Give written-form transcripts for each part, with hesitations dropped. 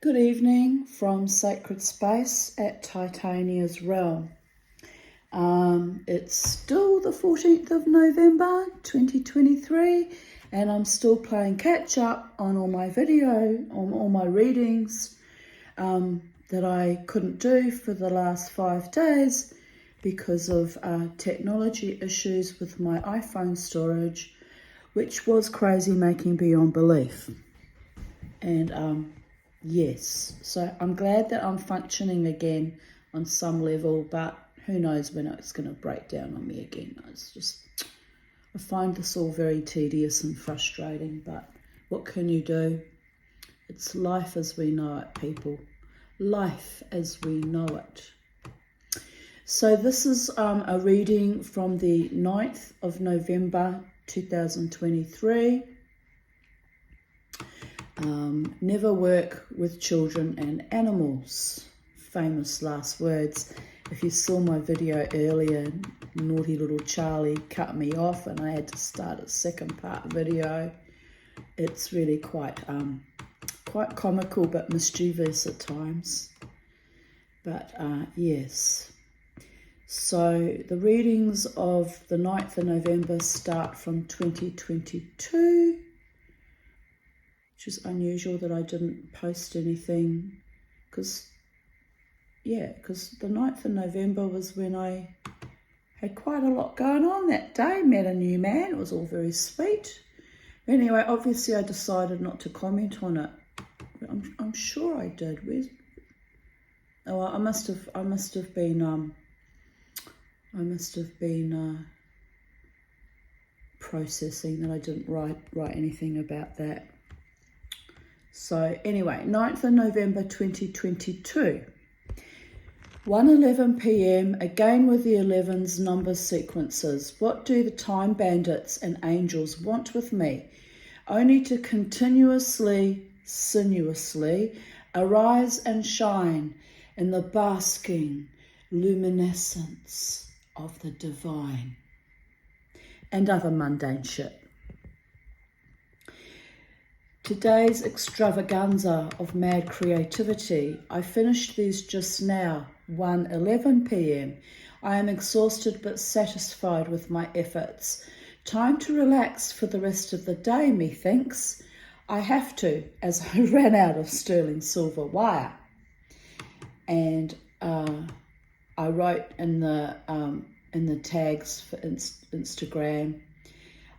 Good evening from Sacred Space at Titania's Realm. It's still the 14th of November 2023 and I'm still playing catch up on all my on all my readings that I couldn't do for the last 5 days because of technology issues with my iPhone storage, which was crazy making beyond belief. And yes, so I'm glad that I'm functioning again on some level, but who knows when it's going to break down on me again. I find this all very tedious and frustrating, but what can you do? It's life as we know it, people. Life as we know it. So this is a reading from the 9th of November 2023. Never work with children and animals. Famous last words. If you saw my video earlier, naughty little Charlie cut me off and I had to start a second part video. It's really quite comical but mischievous at times. But yes. So the readings of the 9th of November start from 2022. Which is unusual that I didn't post anything because the 9th of November was when I had quite a lot going on that day. Met a new man. It was all very sweet. Anyway, obviously I decided not to comment on it. I'm sure I did. I must have been processing that I didn't write anything about that. So anyway, 9th of November 2022, 1:11 p.m, again with the 11's number sequences. What do the time bandits and angels want with me? Only to sinuously arise and shine in the basking luminescence of the divine. And other mundane shit. Today's extravaganza of mad creativity. I finished these just now, 1:11 p.m. I am exhausted but satisfied with my efforts. Time to relax for the rest of the day, methinks. I have to, as I ran out of sterling silver wire. And I wrote in the tags for Instagram,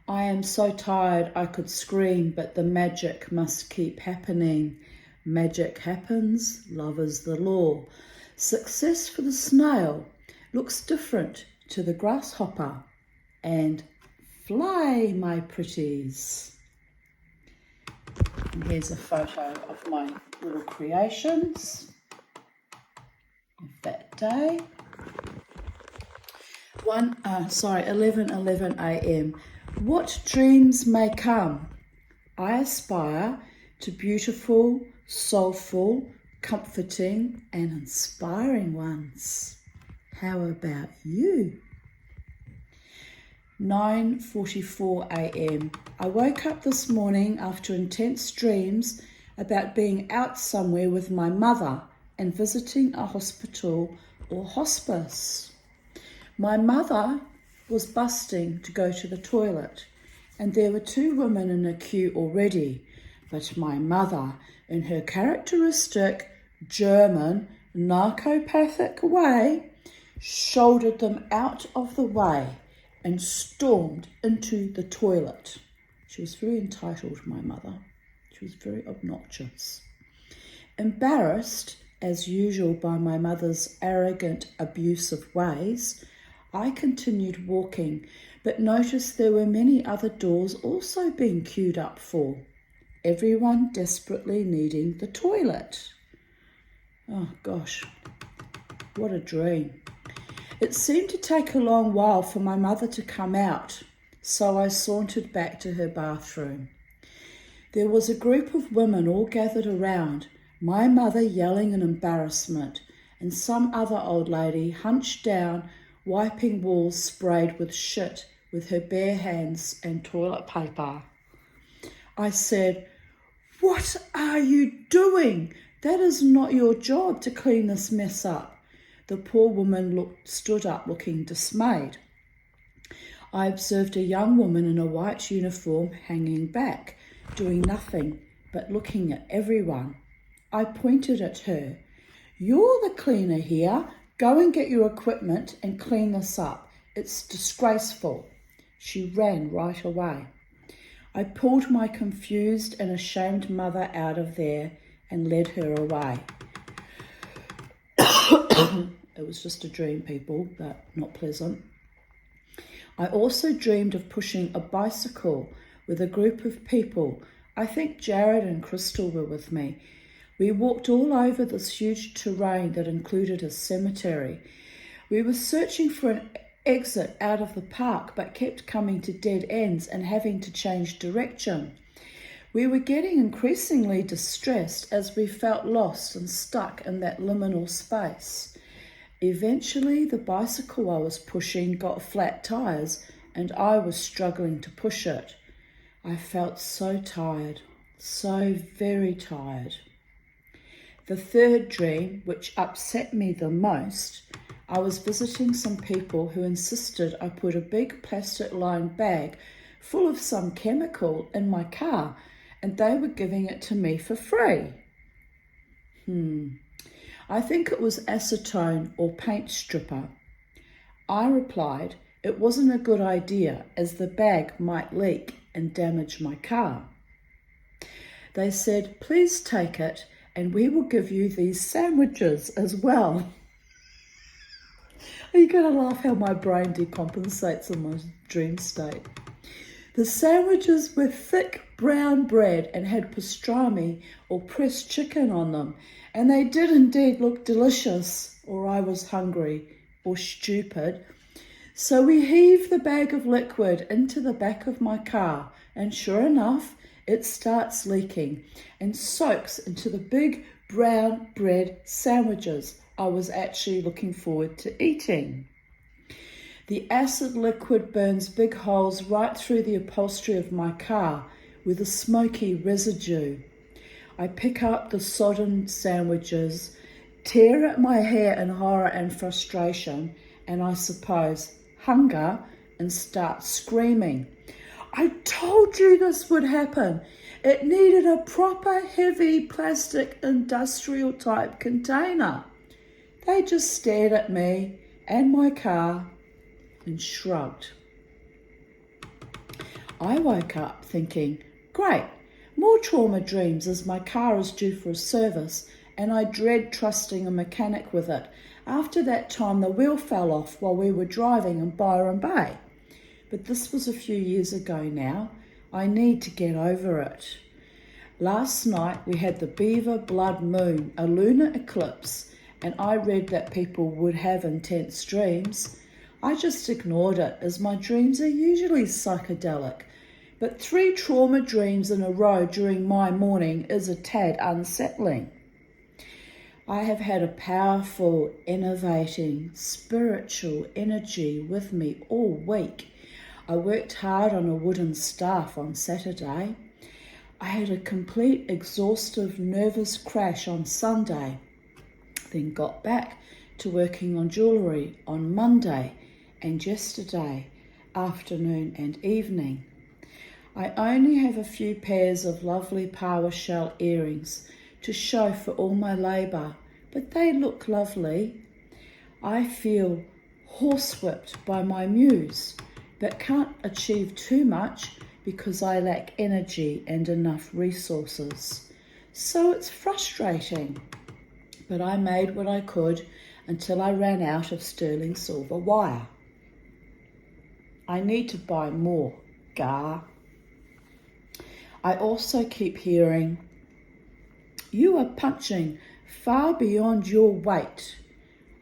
I am so tired I could scream, but the magic must keep happening. Magic happens, love is the law. Success for the snail looks different to the grasshopper. And fly, my pretties. And here's a photo of my little creations of that day. 11:11 a.m. What dreams may come? I aspire to beautiful, soulful, comforting and inspiring ones. How about you? 9:44 a.m. I woke up this morning after intense dreams about being out somewhere with my mother and visiting a hospital or hospice. My mother was busting to go to the toilet and there were 2 women in a queue already, but my mother, in her characteristic German narcopathic way, shouldered them out of the way and stormed into the toilet. She was very entitled, my mother. She was very obnoxious. Embarrassed, as usual, by my mother's arrogant, abusive ways, I continued walking, but noticed there were many other doors also being queued up for, everyone desperately needing the toilet. Oh gosh, what a dream. It seemed to take a long while for my mother to come out, so I sauntered back to her bathroom. There was a group of women all gathered around, my mother yelling in embarrassment, and some other old lady hunched down, wiping walls sprayed with shit with her bare hands and toilet paper. I said, "What are you doing? That is not your job to clean this mess up. The poor woman stood up looking dismayed. I observed a young woman in a white uniform hanging back, doing nothing but looking at everyone. I pointed at her. You're the cleaner here. Go and get your equipment and clean this up. It's disgraceful. She ran right away. I pulled my confused and ashamed mother out of there and led her away. It was just a dream, people, but not pleasant. I also dreamed of pushing a bicycle with a group of people. I think Jared and Crystal were with me. We walked all over this huge terrain that included a cemetery. We were searching for an exit out of the park, but kept coming to dead ends and having to change direction. We were getting increasingly distressed as we felt lost and stuck in that liminal space. Eventually, the bicycle I was pushing got flat tires and I was struggling to push it. I felt so tired, so very tired. The third dream, which upset me the most, I was visiting some people who insisted I put a big plastic-lined bag full of some chemical in my car and they were giving it to me for free. I think it was acetone or paint stripper. I replied it wasn't a good idea as the bag might leak and damage my car. They said, please take it and we will give you these sandwiches as well. Are you going to laugh how my brain decompensates in my dream state? The sandwiches were thick brown bread and had pastrami or pressed chicken on them, and they did indeed look delicious, or I was hungry or stupid. So we heaved the bag of liquid into the back of my car, and sure enough, it starts leaking and soaks into the big brown bread sandwiches I was actually looking forward to eating. The acid liquid burns big holes right through the upholstery of my car with a smoky residue. I pick up the sodden sandwiches, tear at my hair in horror and frustration, and I suppose hunger, and start screaming. I told you this would happen. It needed a proper heavy plastic industrial type container. They just stared at me and my car and shrugged. I woke up thinking, great, more trauma dreams as my car is due for a service and I dread trusting a mechanic with it. After that time, the wheel fell off while we were driving in Byron Bay. But this was a few years ago now. I need to get over it. Last night we had the Beaver Blood Moon, a lunar eclipse, and I read that people would have intense dreams. I just ignored it as my dreams are usually psychedelic. But 3 trauma dreams in a row during my morning is a tad unsettling. I have had a powerful, innovating, spiritual energy with me all week. I worked hard on a wooden staff on Saturday. I had a complete, exhaustive, nervous crash on Sunday, then got back to working on jewellery on Monday and yesterday, afternoon and evening. I only have a few pairs of lovely power shell earrings to show for all my labour, but they look lovely. I feel horsewhipped by my muse, but can't achieve too much because I lack energy and enough resources. So it's frustrating, but I made what I could until I ran out of sterling silver wire. I need to buy more, Gar. I also keep hearing, you are punching far beyond your weight.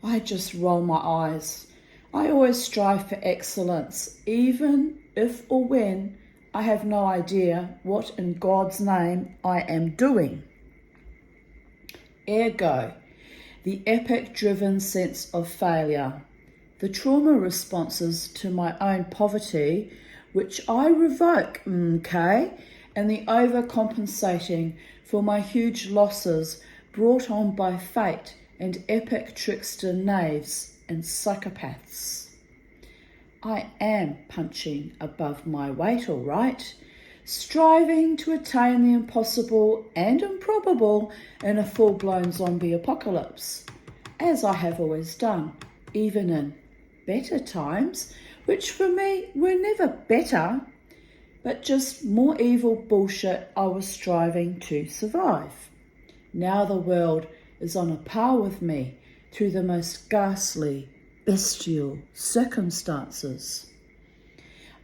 I just roll my eyes. I always strive for excellence, even if or when I have no idea what in God's name I am doing. Ergo, the epic-driven sense of failure, the trauma responses to my own poverty, which I revoke, and the overcompensating for my huge losses brought on by fate and epic trickster knaves and psychopaths. I am punching above my weight, all right, striving to attain the impossible and improbable in a full-blown zombie apocalypse, as I have always done, even in better times, which for me were never better, but just more evil bullshit I was striving to survive. Now the world is on a par with me through the most ghastly, bestial circumstances.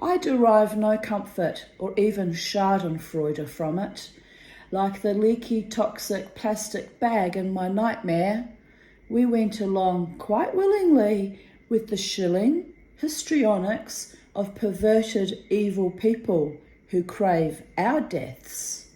I derive no comfort or even schadenfreude from it, like the leaky toxic plastic bag in my nightmare. We went along quite willingly with the shilling histrionics of perverted evil people who crave our deaths.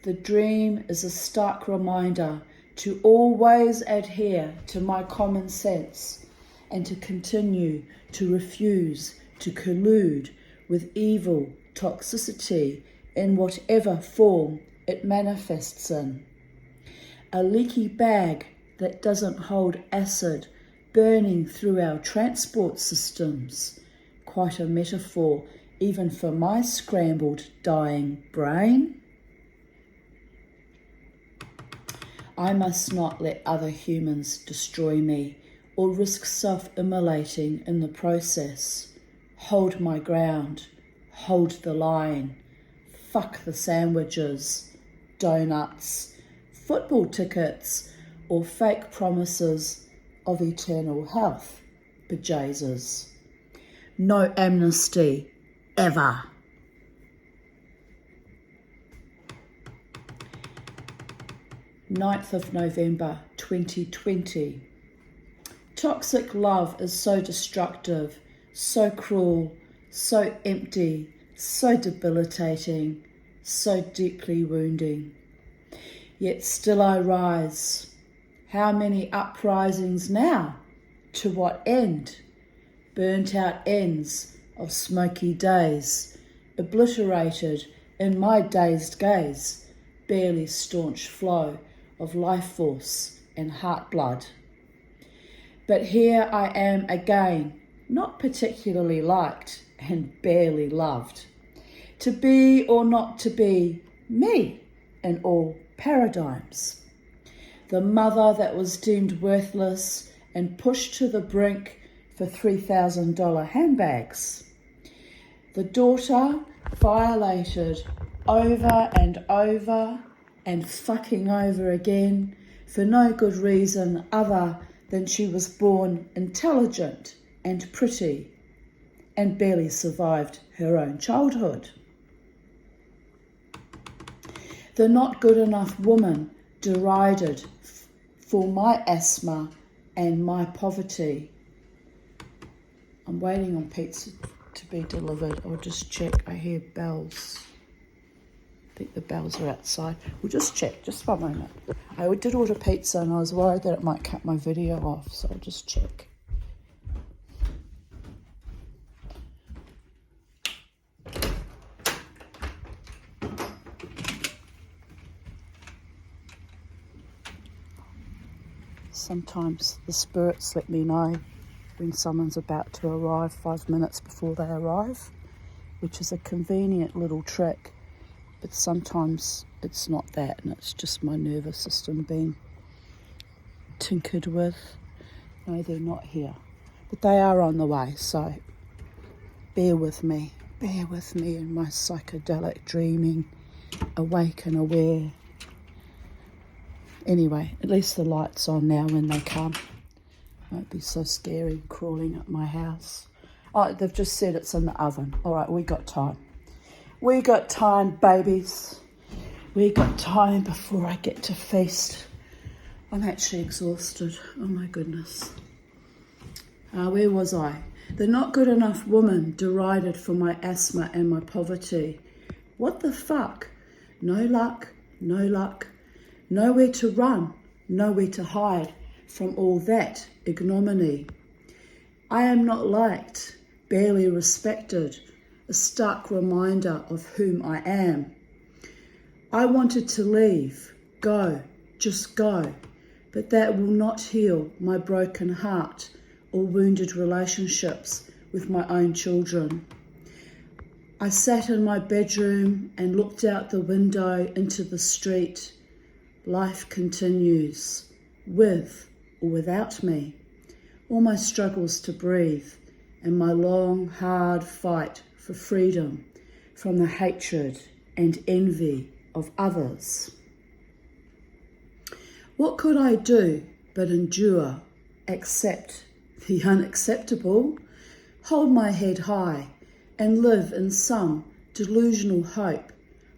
The dream is a stark reminder to always adhere to my common sense and to continue to refuse to collude with evil toxicity in whatever form it manifests in. A leaky bag that doesn't hold acid burning through our transport systems. Quite a metaphor even for my scrambled, dying brain. I must not let other humans destroy me or risk self-immolating in the process. Hold my ground, hold the line, fuck the sandwiches, donuts, football tickets, or fake promises of eternal health, bejesus. No amnesty, ever. 9th of November 2020. Toxic love is so destructive, so cruel, so empty, so debilitating, so deeply wounding. Yet still I rise. How many uprisings now? To what end? Burnt out ends of smoky days, obliterated in my dazed gaze, barely staunch flow of life force and heart blood. But here I am again, not particularly liked and barely loved. To be or not to be, me in all paradigms. The mother that was deemed worthless and pushed to the brink for $3,000 handbags. The daughter violated over and fucking over again for no good reason other than she was born intelligent and pretty and barely survived her own childhood. The not good enough woman derided for my asthma and my poverty. I'm waiting on pizza to be delivered. I'll just check. I hear bells. I think the bells are outside. We'll just check, just one moment. I did order pizza and I was worried that it might cut my video off, so I'll just check. Sometimes the spirits let me know when someone's about to arrive 5 minutes before they arrive, which is a convenient little trick, but sometimes it's not that and it's just my nervous system being tinkered with. No, they're not here, but they are on the way, so bear with me in my psychedelic dreaming, awake and aware. Anyway, at least the light's on now when they come. Won't be so scary crawling up my house. Oh, they've just said it's in the oven. All right, we got time. We got time, babies. We got time before I get to feast. I'm actually exhausted. Oh my goodness. Where was I? The not good enough woman derided for my asthma and my poverty. What the fuck? No luck, no luck. Nowhere to run, nowhere to hide from all that ignominy. I am not liked, barely respected, a stark reminder of whom I am. I wanted to leave, go, just go, but that will not heal my broken heart or wounded relationships with my own children. I sat in my bedroom and looked out the window into the street. Life continues, with or without me. All my struggles to breathe and my long, hard fight for freedom from the hatred and envy of others. What could I do but endure, accept the unacceptable, hold my head high and live in some delusional hope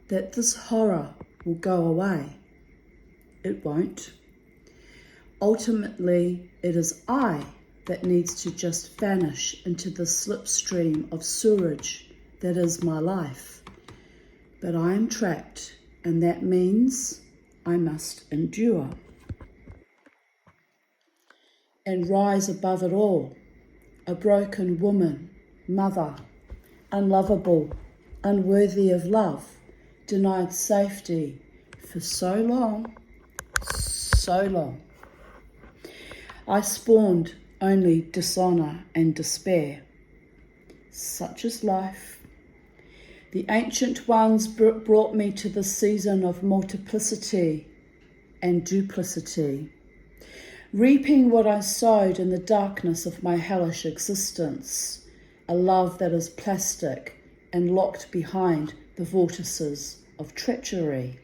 that this horror will go away? It won't. Ultimately, it is I that needs to just vanish into the slipstream of sewerage that is my life. But I am trapped, and that means I must endure and rise above it all, a broken woman, mother, unlovable, unworthy of love, denied safety for so long, so long. I spawned only dishonour and despair. Such is life. The ancient ones brought me to the season of multiplicity and duplicity, reaping what I sowed in the darkness of my hellish existence, a love that is plastic and locked behind the vortices of treachery.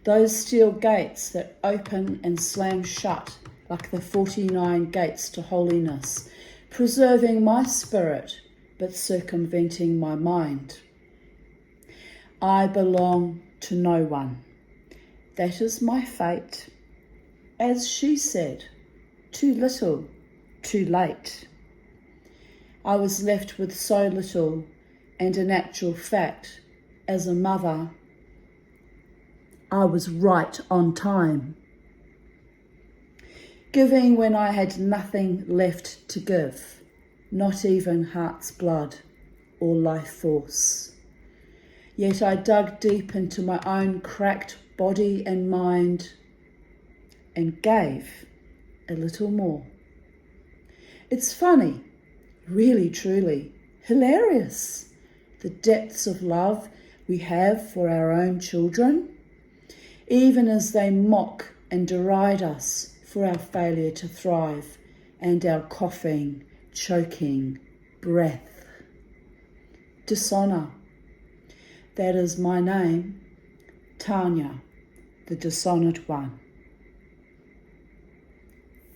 Those steel gates that open and slam shut like the 49 gates to holiness, preserving my spirit but circumventing my mind. I belong to no one. That is my fate. As she said, too little, too late. I was left with so little, and in actual fact, as a mother, I was right on time. Giving when I had nothing left to give, not even heart's blood or life force. Yet I dug deep into my own cracked body and mind and gave a little more. It's funny, really, truly, hilarious, the depths of love we have for our own children, even as they mock and deride us for our failure to thrive and our coughing, choking breath. Dishonour. That is my name, Tanya, the dishonoured one.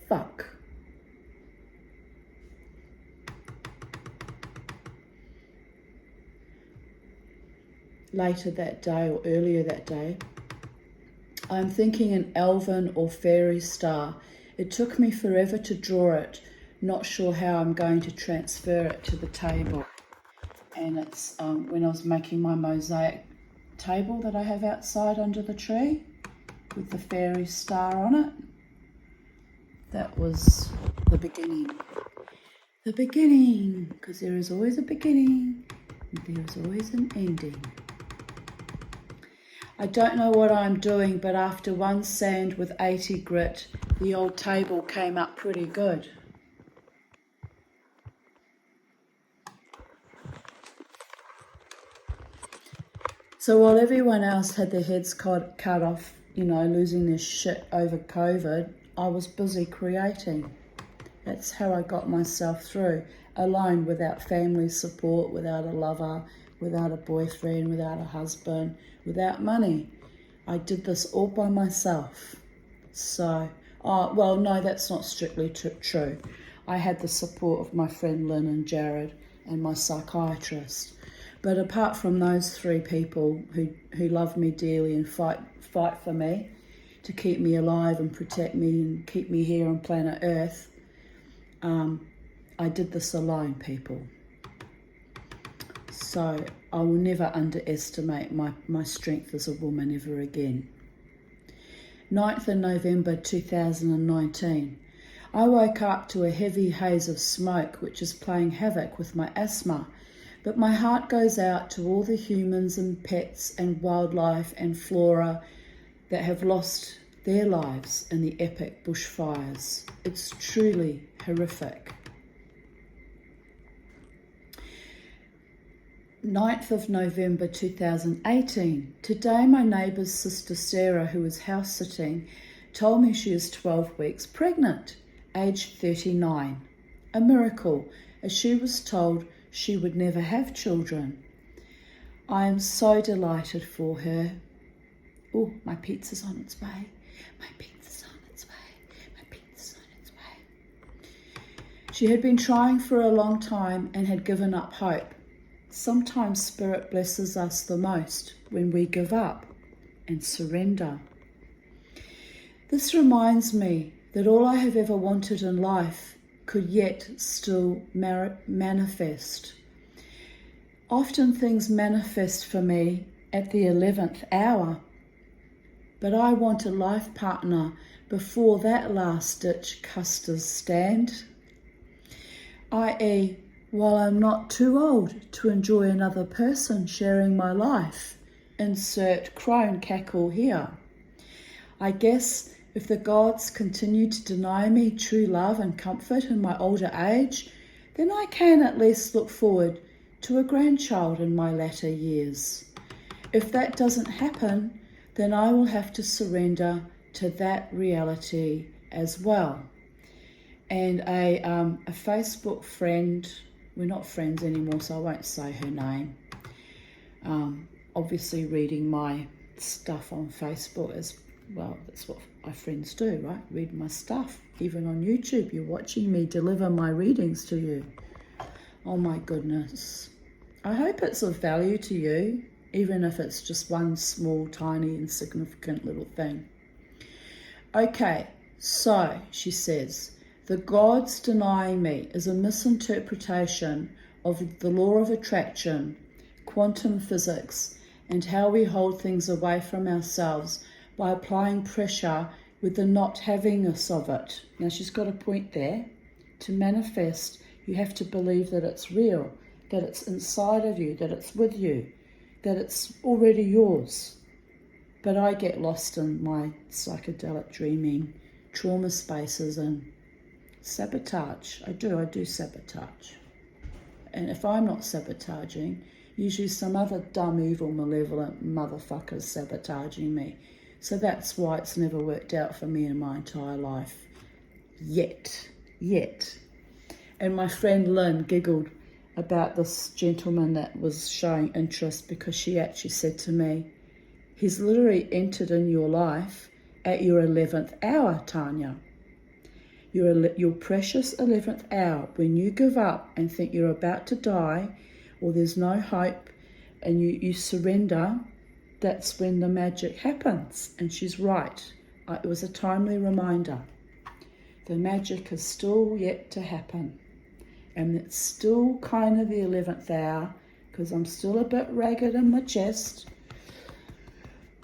Fuck. Later that day or earlier that day, I'm thinking an elven or fairy star. It took me forever to draw it, not sure how I'm going to transfer it to the table. And it's when I was making my mosaic table that I have outside under the tree with the fairy star on it. That was the beginning. The beginning, because there is always a beginning and there is always an ending. I don't know what I'm doing, but after one sand with 80 grit, the old table came up pretty good. So while everyone else had their heads cut off, losing their shit over COVID, I was busy creating. That's how I got myself through, alone, without family support, without a lover, without a boyfriend, without a husband, without money. I did this all by myself. So, no, that's not strictly true. I had the support of my friend Lynn and Jared and my psychiatrist. But apart from those three people who love me dearly and fight for me to keep me alive and protect me and keep me here on planet Earth, I did this alone, people. So I will never underestimate my strength as a woman ever again. 9th of November 2019. I woke up to a heavy haze of smoke which is playing havoc with my asthma, but my heart goes out to all the humans and pets and wildlife and flora that have lost their lives in the epic bushfires. It's truly horrific. 9th of November 2018. Today my neighbour's sister Sarah, who is house sitting, told me she is 12 weeks pregnant, aged 39. A miracle, as she was told she would never have children. I am so delighted for her. Oh, my pizza's on its way. My pizza's on its way. My pizza's on its way. She had been trying for a long time and had given up hope. Sometimes Spirit blesses us the most when we give up and surrender. This reminds me that all I have ever wanted in life could yet still manifest. Often things manifest for me at the 11th hour, but I want a life partner before that last-ditch Custer's stand, i.e., while I'm not too old to enjoy another person sharing my life. Insert crone cackle here. I guess if the gods continue to deny me true love and comfort in my older age, then I can at least look forward to a grandchild in my latter years. If that doesn't happen, then I will have to surrender to that reality as well. And a Facebook friend, we're not friends anymore, so I won't say her name. Obviously reading my stuff on Facebook as well, that's what my friends do, right? Read my stuff. Even on YouTube, you're watching me deliver my readings to you. Oh my goodness. I hope it's of value to you, even if it's just one small, tiny, insignificant little thing. Okay, so she says, the gods denying me is a misinterpretation of the law of attraction, quantum physics, and how we hold things away from ourselves by applying pressure with the not havingness of it. Now she's got a point there. To manifest, you have to believe that it's real, that it's inside of you, that it's with you, that it's already yours. But I get lost in my psychedelic dreaming, trauma spaces and sabotage. I do sabotage. And if I'm not sabotaging, usually some other dumb, evil, malevolent motherfucker's sabotaging me. So that's why it's never worked out for me in my entire life. Yet. And my friend Lynn giggled about this gentleman that was showing interest because she actually said to me, he's literally entered in your life at your 11th hour, Tanya. Your precious 11th hour, when you give up and think you're about to die or there's no hope and you surrender, that's when the magic happens. And she's right. It was a timely reminder. The magic is still yet to happen. And it's still kind of the 11th hour because I'm still a bit ragged in my chest.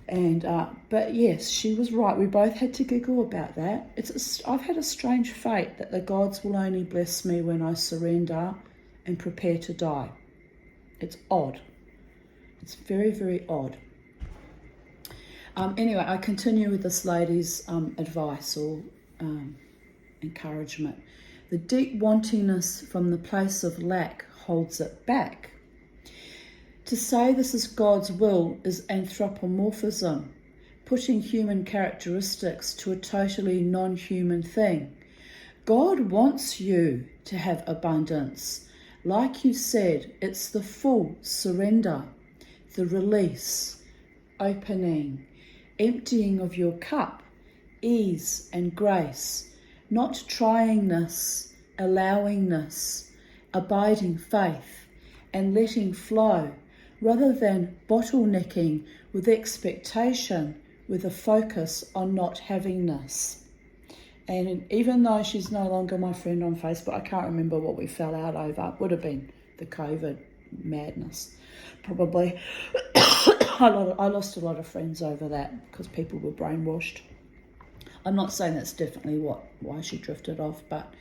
And but yes, she was right. We both had to giggle about that. I've had a strange fate that the gods will only bless me when I surrender and prepare to die. It's odd. It's very, very odd. Anyway, I continue with this lady's advice or encouragement. The deep wantingness from the place of lack holds it back. To say this is God's will is anthropomorphism, putting human characteristics to a totally non-human thing. God wants you to have abundance. Like you said, it's the full surrender, the release, opening, emptying of your cup, ease and grace, not tryingness, allowingness, abiding faith, and letting flow, rather than bottlenecking with expectation with a focus on not havingness. And even though she's no longer my friend on Facebook, I can't remember what we fell out over. It would have been the COVID madness, probably. I lost a lot of friends over that because people were brainwashed. I'm not saying that's definitely why she drifted off, but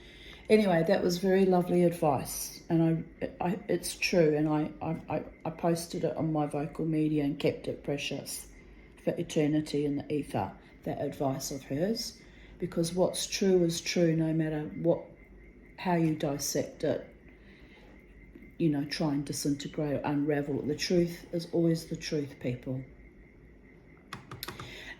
anyway, that was very lovely advice, and it's true, and I posted it on my vocal media and kept it precious for eternity in the ether. that advice of hers, because what's true is true no matter how you dissect it, try and disintegrate or unravel it. The truth is always the truth, people.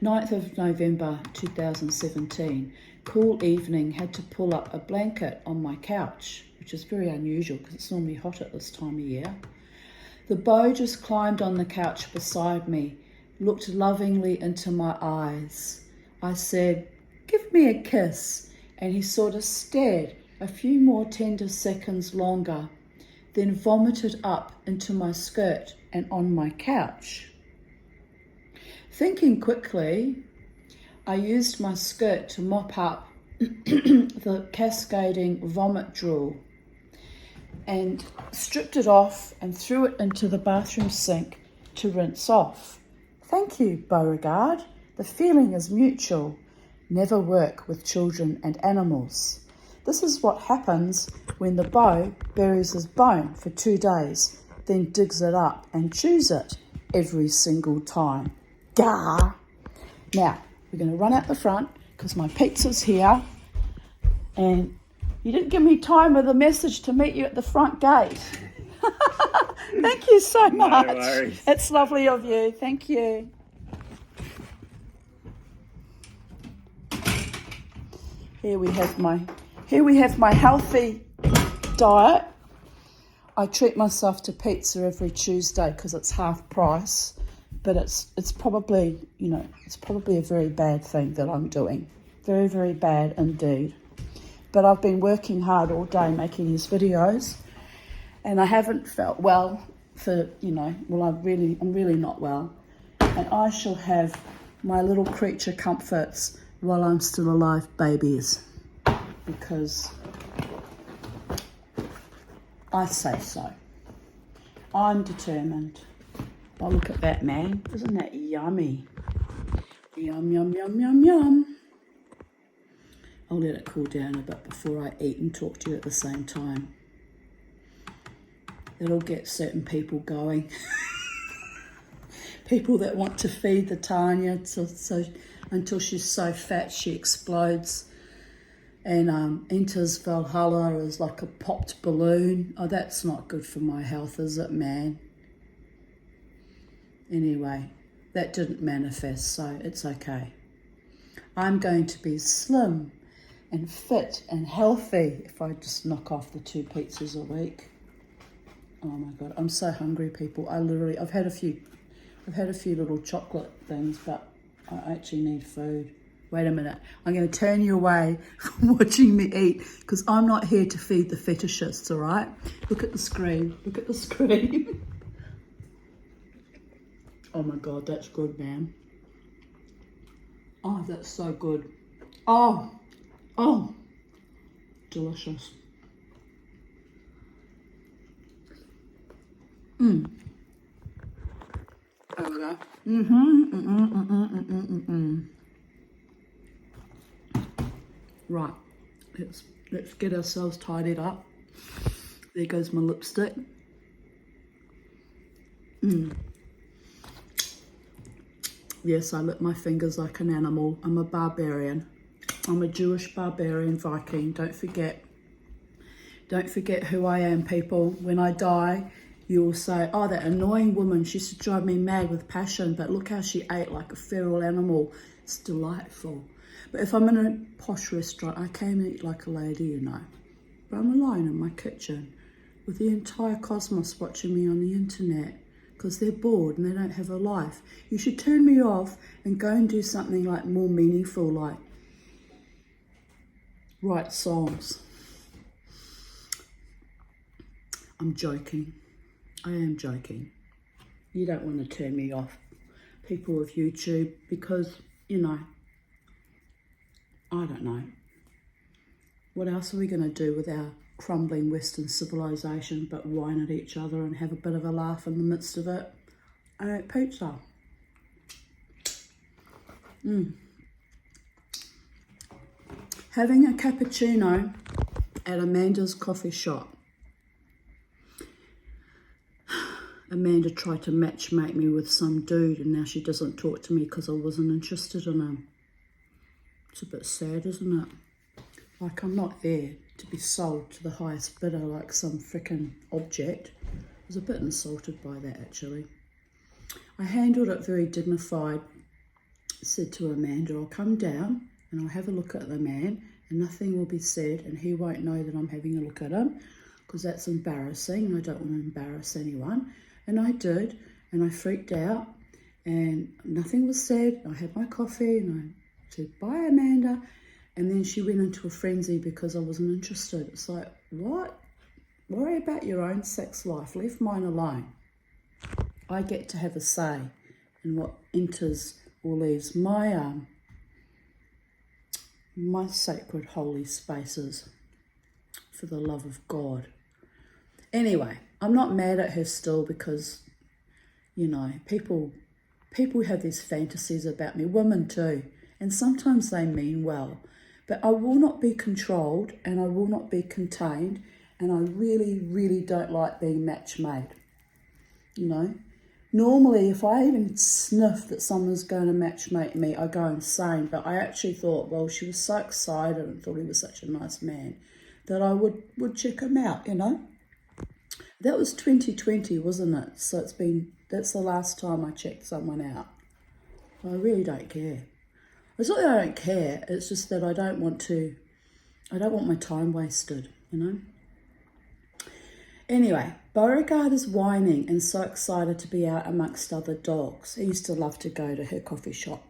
9th of November 2017, cool evening, had to pull up a blanket on my couch, which is very unusual because it's normally hot at this time of year. The beau just climbed on the couch beside me, looked lovingly into my eyes. I said, "Give me a kiss," and he sort of stared a few more tender seconds longer, then vomited up into my skirt and on my couch. Thinking quickly, I used my skirt to mop up the cascading vomit drool and stripped it off and threw it into the bathroom sink to rinse off. Thank you, Beauregard. The feeling is mutual. Never work with children and animals. This is what happens when the beau buries his bone for 2 days, then digs it up and chews it every single time. Gah! Now, we're going to run out the front because my pizza's here, and you didn't give me time with a message to meet you at the front gate. Thank you so much. No worries. It's lovely of you. Thank you. Here we have my healthy diet. I treat myself to pizza every Tuesday because it's half price, but it's probably a very bad thing that I'm doing. Very, very bad indeed. But I've been working hard all day making these videos, and I haven't felt well I'm really not well. And I shall have my little creature comforts while I'm still alive, babies, because I say so. I'm determined. Oh, look at that, man. Isn't that yummy? Yum, yum, yum, yum, yum. I'll let it cool down a bit before I eat and talk to you at the same time. It'll get certain people going. People that want to feed the Tanya until she's so fat she explodes and enters Valhalla as like a popped balloon. Oh, that's not good for my health, is it, man? Anyway, that didn't manifest, so it's okay. I'm going to be slim and fit and healthy if I just knock off the 2 pizzas a week. Oh my God, I'm so hungry, people. I've had a few little chocolate things, but I actually need food. Wait a minute, I'm going to turn you away from watching me eat because I'm not here to feed the fetishists, all right? Look at the screen, look at the screen. Oh my God, that's good, man. Oh, that's so good. Oh, delicious. There we go. Right, let's get ourselves tidied up. There goes my lipstick. Yes, I lick my fingers like an animal. I'm a barbarian. I'm a Jewish barbarian Viking. Don't forget who I am, people. When I die, you will say, "Oh, that annoying woman, she used to drive me mad with passion, but look how she ate like a feral animal. It's delightful." But if I'm in a posh restaurant, I can eat like a lady, But I'm alone in my kitchen with the entire cosmos watching me on the internet because they're bored and they don't have a life. You should turn me off and go and do something like more meaningful, like write songs. I'm joking. I am joking. You don't want to turn me off, people of YouTube, because, I don't know. What else are we going to do with our crumbling Western civilization but whine at each other and have a bit of a laugh in the midst of it? I ate pizza. Having a cappuccino at Amanda's coffee shop. Amanda tried to matchmake me with some dude and now she doesn't talk to me because I wasn't interested in him. It's a bit sad, isn't it? Like, I'm not there to be sold to the highest bidder like some frickin' object. I was a bit insulted by that, actually. I handled it very dignified. Said to Amanda, I'll come down and I'll have a look at the man and nothing will be said and he won't know that I'm having a look at him because that's embarrassing and I don't want to embarrass anyone. And I did, and I freaked out and nothing was said. I had my coffee and I said, bye, Amanda. And then she went into a frenzy because I wasn't interested. It's like, what? Worry about your own sex life. Leave mine alone. I get to have a say in what enters or leaves my my sacred holy spaces, for the love of God. Anyway, I'm not mad at her still because, you know, people have these fantasies about me, women too, and sometimes they mean well. But I will not be controlled and I will not be contained, and I really, really don't like being match made, you know. Normally, if I even sniff that someone's going to matchmake me, I go insane. But I actually thought, well, she was so excited and thought he was such a nice man that I would check him out, you know. That was 2020, wasn't it? So that's the last time I checked someone out. I really don't care. It's not that I don't care, it's just that I don't want my time wasted, you know. Anyway, Beauregard is whining and so excited to be out amongst other dogs. He used to love to go to her coffee shop.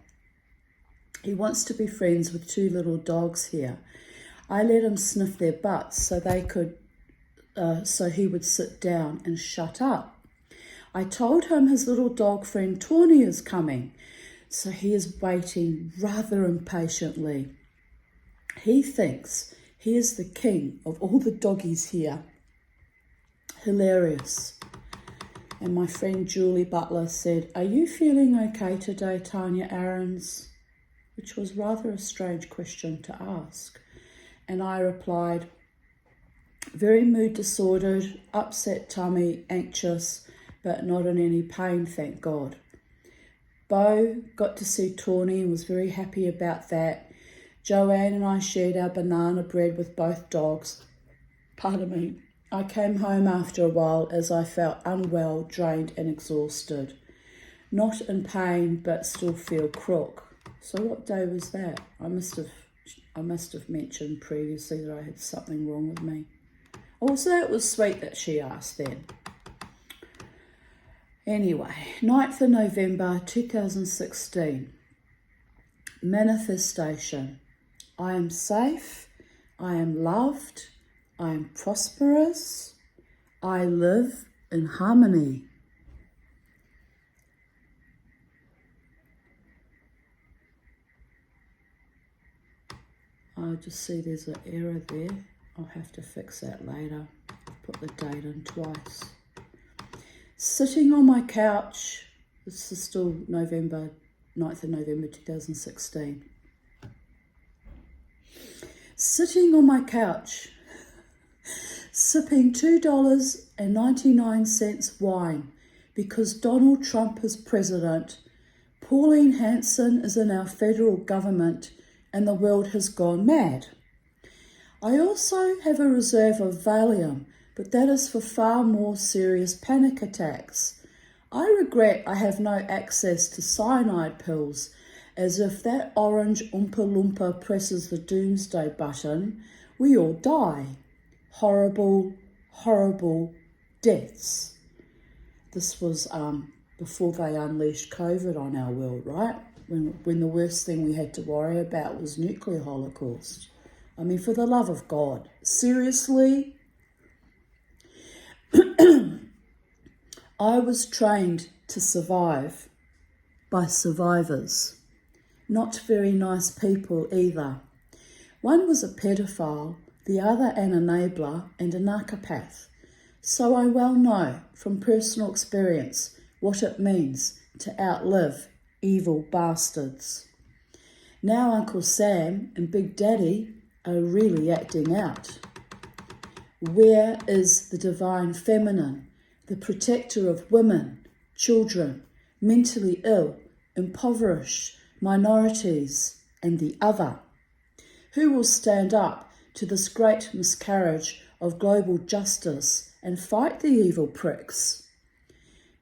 He wants to be friends with two little dogs here. I let him sniff their butts so he would sit down and shut up. I told him his little dog friend Tawny is coming, so he is waiting rather impatiently. He thinks he is the king of all the doggies here. Hilarious. And my friend Julie Butler said, are you feeling okay today, Tanya Aarons? Which was rather a strange question to ask. And I replied, very mood disordered, upset tummy, anxious, but not in any pain, thank God. Beau got to see Tawny and was very happy about that. Joanne and I shared our banana bread with both dogs. Pardon me. I came home after a while as I felt unwell, drained and exhausted. Not in pain, but still feel crook. So what day was that? I must have mentioned previously that I had something wrong with me. Also, it was sweet that she asked then. Anyway, 9th of November 2016. Manifestation. I am safe. I am loved. I am prosperous. I live in harmony. I just see there's an error there. I'll have to fix that later. I've put the date in twice. Sitting on my couch. This is still 9th of November 2016. Sitting on my couch, sipping $2.99 wine because Donald Trump is president, Pauline Hanson is in our federal government, and the world has gone mad. I also have a reserve of Valium, but that is for far more serious panic attacks. I regret I have no access to cyanide pills, as if that orange Oompa Loompa presses the doomsday button, we all die. Horrible, horrible deaths. This was before they unleashed COVID on our world, right? When the worst thing we had to worry about was nuclear holocaust. I mean, for the love of God, seriously? I was trained to survive by survivors. Not very nice people either. One was a pedophile, the other an enabler and a narcopath. So I well know from personal experience what it means to outlive evil bastards. Now Uncle Sam and Big Daddy are really acting out. Where is the divine feminine, the protector of women, children, mentally ill, impoverished, minorities, and the other? Who will stand up to this great miscarriage of global justice and fight the evil pricks?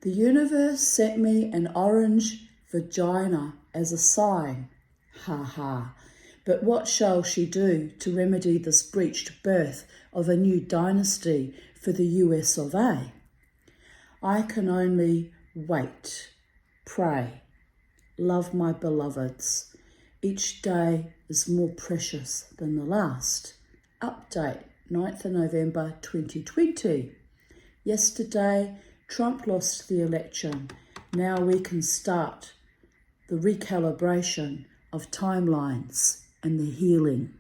The universe sent me an orange vagina as a sign. Ha ha. But what shall she do to remedy this breached birth of a new dynasty for the US of A? I can only wait, pray, love my beloveds. Each day is more precious than the last. Update, 9th of November 2020. Yesterday, Trump lost the election. Now we can start the recalibration of timelines and the healing.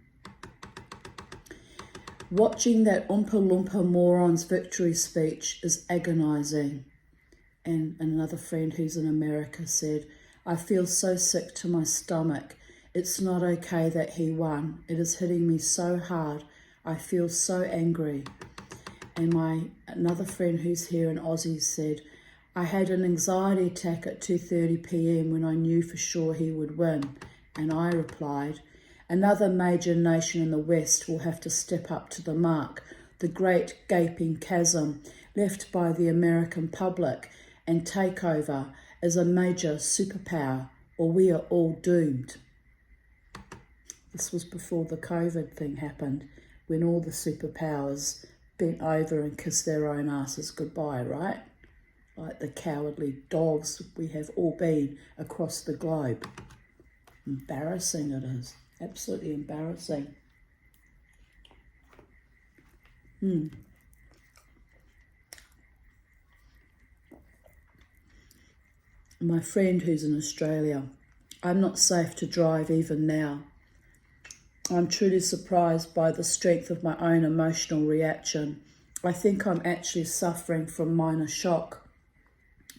Watching that Oompa Loompa moron's victory speech is agonising. And another friend who's in America said, I feel so sick to my stomach. It's not okay that he won. It is hitting me so hard. I feel so angry. And another friend who's here in Aussie said, I had an anxiety attack at 2:30 p.m. when I knew for sure he would win. And I replied, another major nation in the West will have to step up to the mark, the great gaping chasm left by the American public, and take over as a major superpower, or we are all doomed. This was before the COVID thing happened, when all the superpowers bent over and kissed their own asses goodbye, right? Like the cowardly dogs we have all been across the globe. Embarrassing it is. Absolutely embarrassing. My friend who's in Australia, I'm not safe to drive even now. I'm truly surprised by the strength of my own emotional reaction. I think I'm actually suffering from minor shock.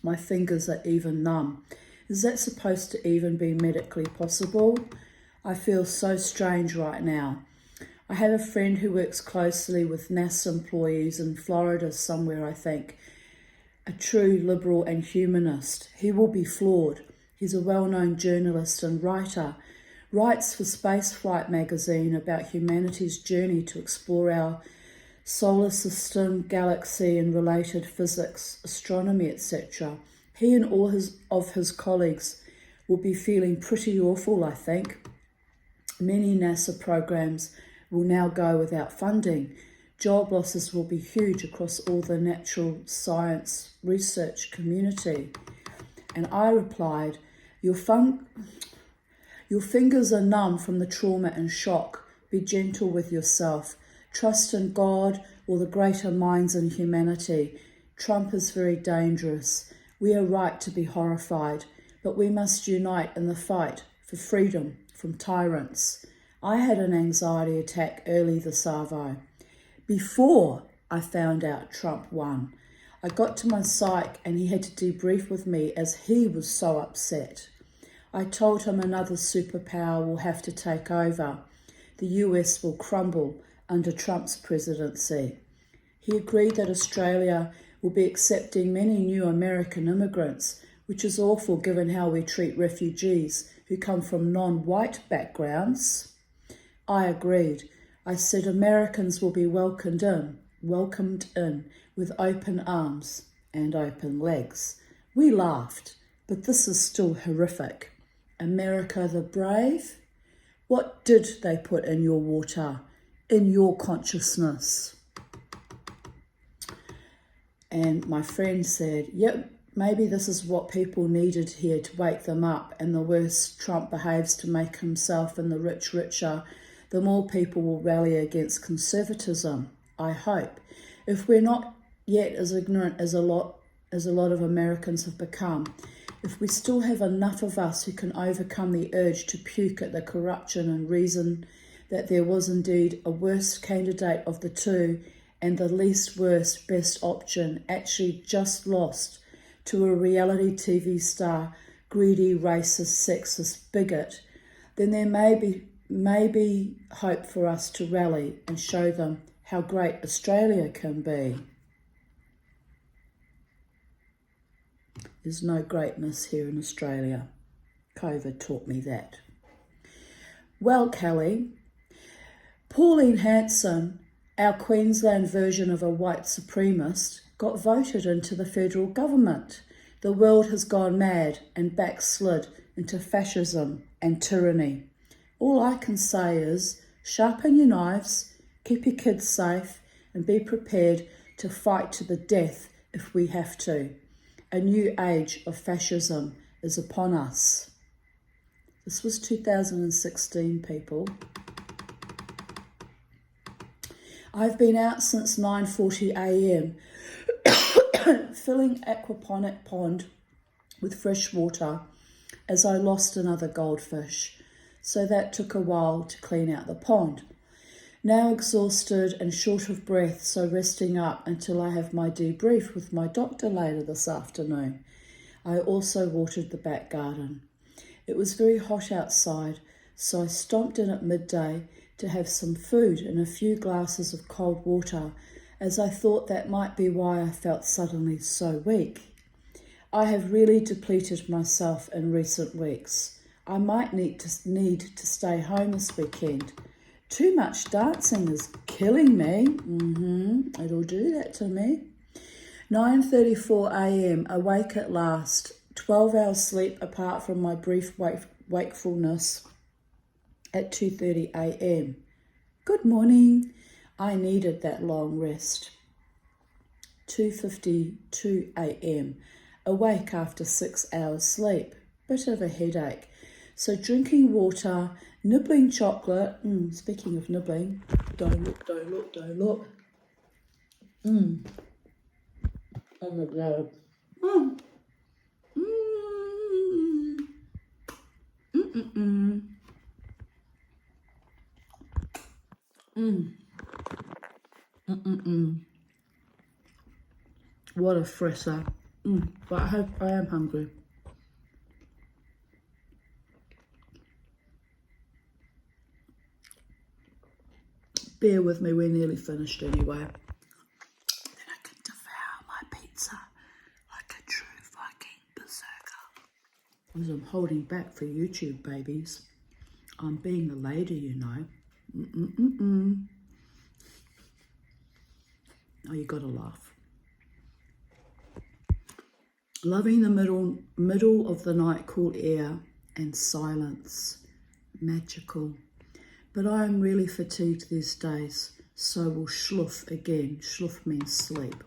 My fingers are even numb. Is that supposed to even be medically possible? I feel so strange right now. I have a friend who works closely with NASA employees in Florida somewhere, I think. A true liberal and humanist. He will be flawed. He's a well-known journalist and writer. Writes for Spaceflight magazine about humanity's journey to explore our solar system, galaxy and related physics, astronomy, etc. He and all of his colleagues will be feeling pretty awful, I think. Many NASA programs will now go without funding. Job losses will be huge across all the natural science research community. And I replied, your fingers are numb from the trauma and shock. Be gentle with yourself. Trust in God or the greater minds in humanity. Trump is very dangerous. We are right to be horrified, but we must unite in the fight for freedom from tyrants. I had an anxiety attack early this Arvo. Before I found out Trump won, I got to my psych and he had to debrief with me as he was so upset. I told him another superpower will have to take over. The US will crumble under Trump's presidency. He agreed that Australia will be accepting many new American immigrants, which is awful given how we treat refugees who come from non-white backgrounds. I agreed. I said Americans will be welcomed in with open arms and open legs. We laughed, but this is still horrific. America the brave? What did they put in your water, in your consciousness? And my friend said, yep, maybe this is what people needed here to wake them up, and the worse Trump behaves to make himself and the rich richer, the more people will rally against conservatism, I hope. If we're not yet as ignorant as a lot of Americans have become, if we still have enough of us who can overcome the urge to puke at the corruption and reason that there was indeed a worse candidate of the two and the least worst best option actually just lost to a reality TV star, greedy, racist, sexist bigot, then there may be hope for us to rally and show them how great Australia can be. There's no greatness here in Australia. COVID taught me that. Well, Kelly, Pauline Hanson, our Queensland version of a white supremacist, got voted into the federal government. The world has gone mad and backslid into fascism and tyranny. All I can say is sharpen your knives, keep your kids safe, and be prepared to fight to the death if we have to. A new age of fascism is upon us. This was 2016, people. I've been out since 9:40 a.m. filling aquaponic pond with fresh water as I lost another goldfish, so that took a while to clean out the pond. Now exhausted and short of breath, so resting up until I have my debrief with my doctor later this afternoon. I also watered the back garden. It was very hot outside, so I stomped in at midday to have some food and a few glasses of cold water, as I thought that might be why I felt suddenly so weak. I have really depleted myself in recent weeks. I might need to stay home this weekend. Too much dancing is killing me. It'll do that to me. 9:34 a.m, awake at last. 12 hours sleep apart from my brief wakefulness at 2:30 a.m. Good morning. I needed that long rest. 2:52 a.m. Awake after 6 hours sleep. Bit of a headache. So drinking water, nibbling chocolate. Speaking of nibbling, don't look. Oh my God. What a fresser. But I am hungry. Bear with me, we're nearly finished anyway. Then I can devour my pizza like a true Viking berserker. As I'm holding back for YouTube, babies. I'm being a lady, you know. Oh, you gotta laugh. Loving the middle of the night, cool air and silence. Magical. But I am really fatigued these days, so will schluff again. Schluff means sleep.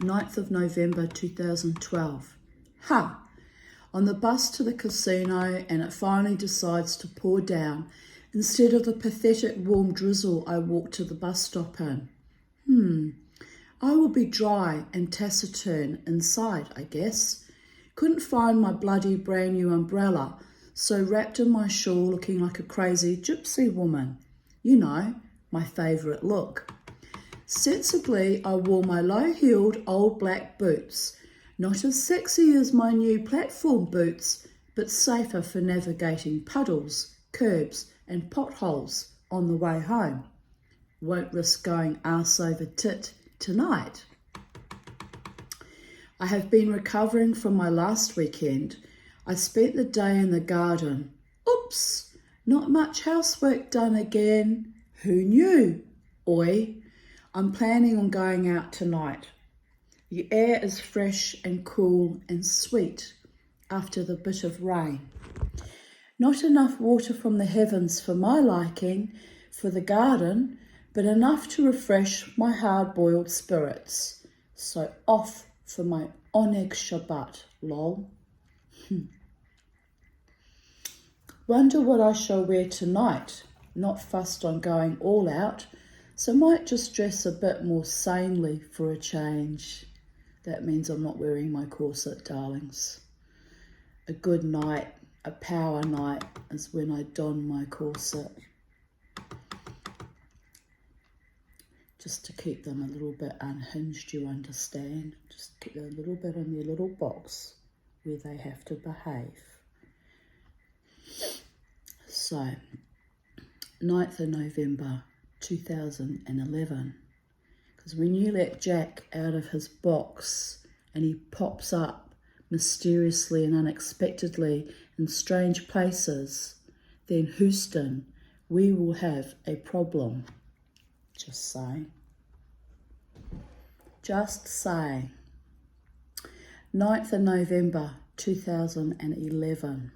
9th of November 2012. On the bus to the casino, and it finally decides to pour down. Instead of the pathetic warm drizzle I walked to the bus stop in. I will be dry and taciturn inside, I guess. Couldn't find my bloody brand new umbrella, so wrapped in my shawl looking like a crazy gypsy woman. You know, my favourite look. Sensibly, I wore my low-heeled old black boots. Not as sexy as my new platform boots, but safer for navigating puddles, curbs and potholes on the way home. Won't risk going arse over tit tonight. I have been recovering from my last weekend. I spent the day in the garden. Oops, not much housework done again. Who knew? Oi, I'm planning on going out tonight. The air is fresh and cool and sweet after the bit of rain. Not enough water from the heavens for my liking, for the garden, but enough to refresh my hard-boiled spirits. So off for my Oneg Shabbat, lol. Wonder what I shall wear tonight. Not fussed on going all out, so might just dress a bit more sanely for a change. That means I'm not wearing my corset, darlings. A good night, a power night, is when I don my corset. Just to keep them a little bit unhinged, you understand? Just keep them a little bit in their little box where they have to behave. So, 9th of November 2011. Because when you let Jack out of his box and he pops up mysteriously and unexpectedly in strange places, then Houston, we will have a problem. Just saying. Just saying. 9th of November 2011.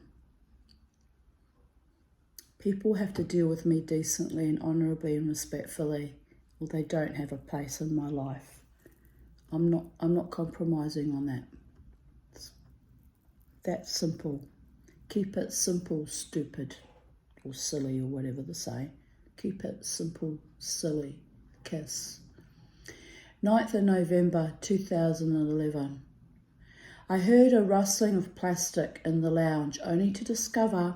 People have to deal with me decently and honourably and respectfully, or they don't have a place in my life. I'm not compromising on that. It's that simple. Keep it simple, stupid, or silly, or whatever they say. Keep it simple, silly. Kiss. 9th of November 2011. I heard a rustling of plastic in the lounge, only to discover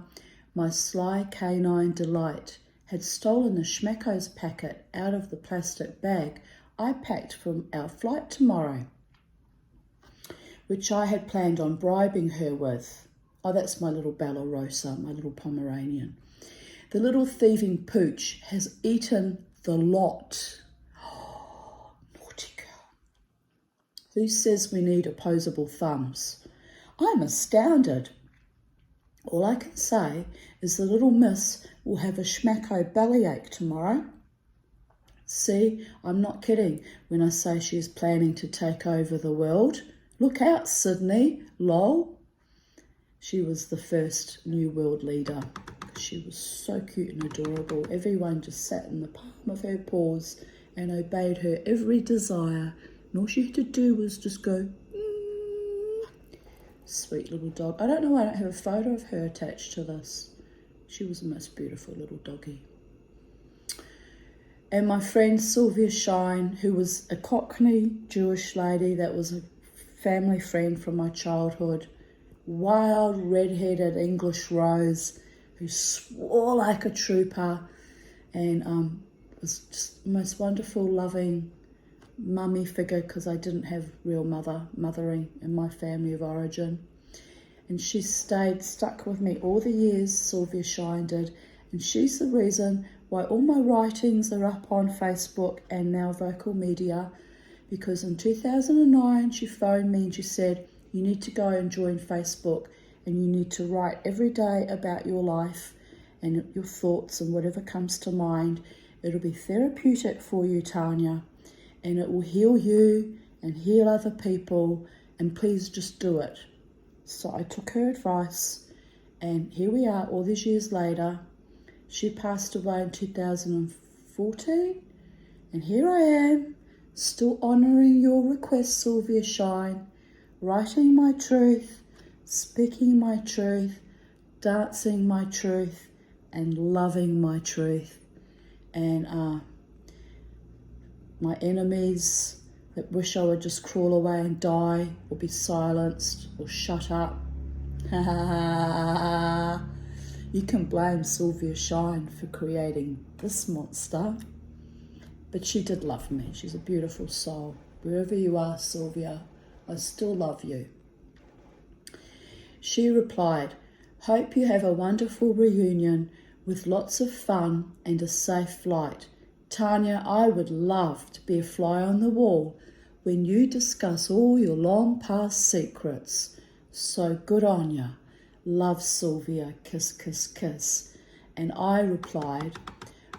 my sly canine delight had stolen the Schmacko's packet out of the plastic bag I packed from our flight tomorrow, which I had planned on bribing her with. Oh, that's my little Bella Rosa, my little Pomeranian. The little thieving pooch has eaten the lot. Oh, naughty girl. Who says we need opposable thumbs? I'm astounded. All I can say is the little miss will have a Schmacko bellyache tomorrow. See, I'm not kidding when I say she is planning to take over the world. Look out, Sydney, lol. She was the first new world leader. She was so cute and adorable. Everyone just sat in the palm of her paws and obeyed her every desire. And all she had to do was just go, Sweet little dog. I don't know why I don't have a photo of her attached to this. She was the most beautiful little doggy. And my friend Sylvia Shine, who was a Cockney Jewish lady that was a family friend from my childhood, wild red-headed English rose who swore like a trooper and was just the most wonderful, loving mummy figure, because I didn't have real mothering in my family of origin. And she stuck with me all the years, Sylvia Shine did, and she's the reason why all my writings are up on Facebook and now Vocal Media, because in 2009 she phoned me and she said, you need to go and join Facebook and you need to write every day about your life and your thoughts and whatever comes to mind. It'll be therapeutic for you, Tanya, and it will heal you and heal other people, and please just do it. So I took her advice, and here we are all these years later. She passed away in 2014, and here I am, still honouring your request, Sylvia Shine, writing my truth, speaking my truth, dancing my truth, and loving my truth. And my enemies that wish I would just crawl away and die or be silenced or shut up. You can blame Sylvia Shine for creating this monster, but she did love me. She's a beautiful soul. Wherever you are, Sylvia, I still love you. She replied, hope you have a wonderful reunion with lots of fun and a safe flight. Tanya, I would love to be a fly on the wall when you discuss all your long past secrets. So good on ya. Love, Sylvia. Kiss, kiss, kiss. And I replied,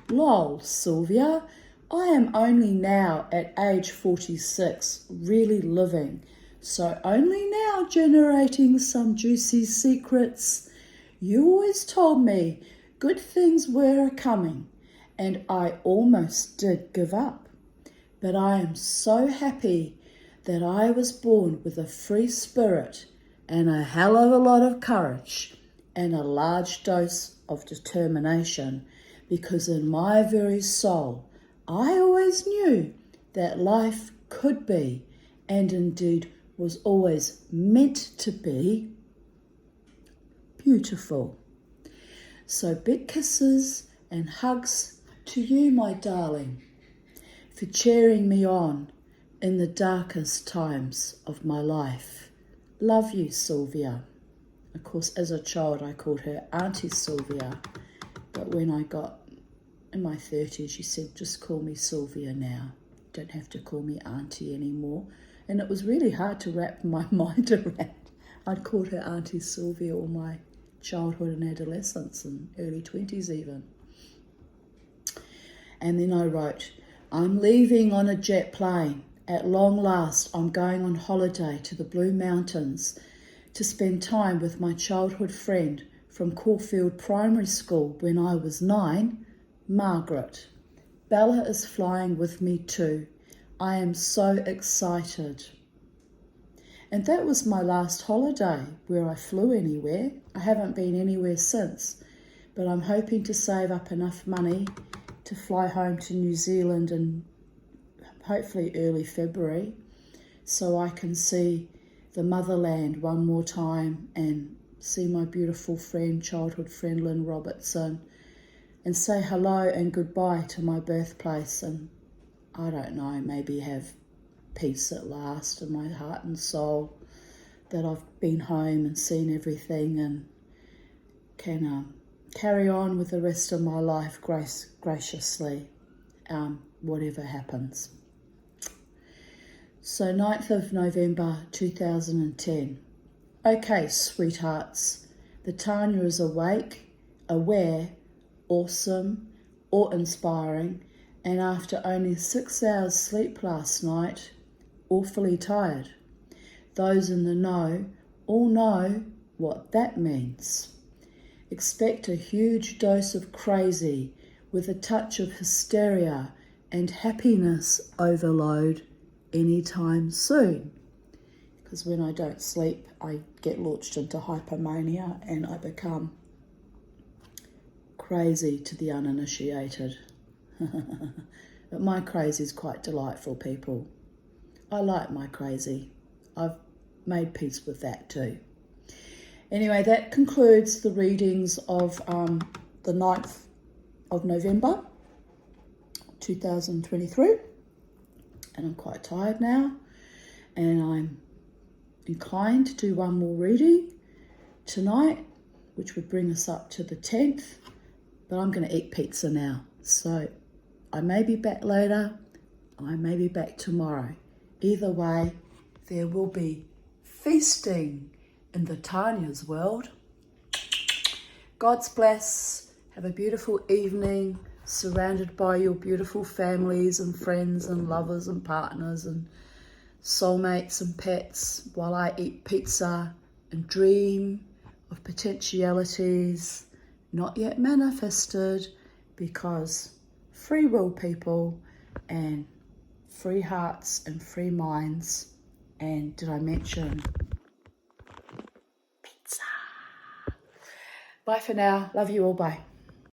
lol, Sylvia, I am only now at age 46 really living, so only now generating some juicy secrets. You always told me good things were coming, and I almost did give up. But I am so happy that I was born with a free spirit and a hell of a lot of courage and a large dose of determination, because in my very soul, I always knew that life could be, and indeed was always meant to be, beautiful. So big kisses and hugs to you, my darling, for cheering me on in the darkest times of my life. Love you, Sylvia. Of course, as a child, I called her Auntie Sylvia, but when I got in my 30s, she said, just call me Sylvia now. Don't have to call me Auntie anymore. And it was really hard to wrap my mind around. I'd called her Auntie Sylvia all my childhood and adolescence and early 20s even. And then I wrote, I'm leaving on a jet plane. At long last, I'm going on holiday to the Blue Mountains to spend time with my childhood friend from Caulfield Primary School when I was 9, Margaret. Bella is flying with me too. I am so excited. And that was my last holiday where I flew anywhere. I haven't been anywhere since, but I'm hoping to save up enough money to fly home to New Zealand in hopefully early February so I can see the motherland one more time and see my beautiful friend, childhood friend Lynn Robertson, and say hello and goodbye to my birthplace, and I don't know, maybe have peace at last in my heart and soul that I've been home and seen everything and can carry on with the rest of my life graciously, whatever happens. So 9th of November 2010. Okay, sweethearts, the Tanya is awake, aware, awesome, awe-inspiring, and after only 6 hours sleep last night, awfully tired. Those in the know all know what that means. Expect a huge dose of crazy with a touch of hysteria and happiness overload anytime soon. Because when I don't sleep, I get launched into hypomania and I become crazy to the uninitiated. But my crazy is quite delightful, people. I like my crazy. I've made peace with that too. Anyway, that concludes the readings of the 9th of November 2023. And I'm quite tired now. And I'm inclined to do one more reading tonight, which would bring us up to the 10th. But I'm going to eat pizza now. So I may be back later. I may be back tomorrow. Either way, there will be feasting in the Tanya's world. God's bless. Have a beautiful evening, surrounded by your beautiful families and friends and lovers and partners and soulmates and pets while I eat pizza and dream of potentialities not yet manifested, because free will, people, and free hearts and free minds. And did I mention pizza? Bye for now. Love you all. Bye.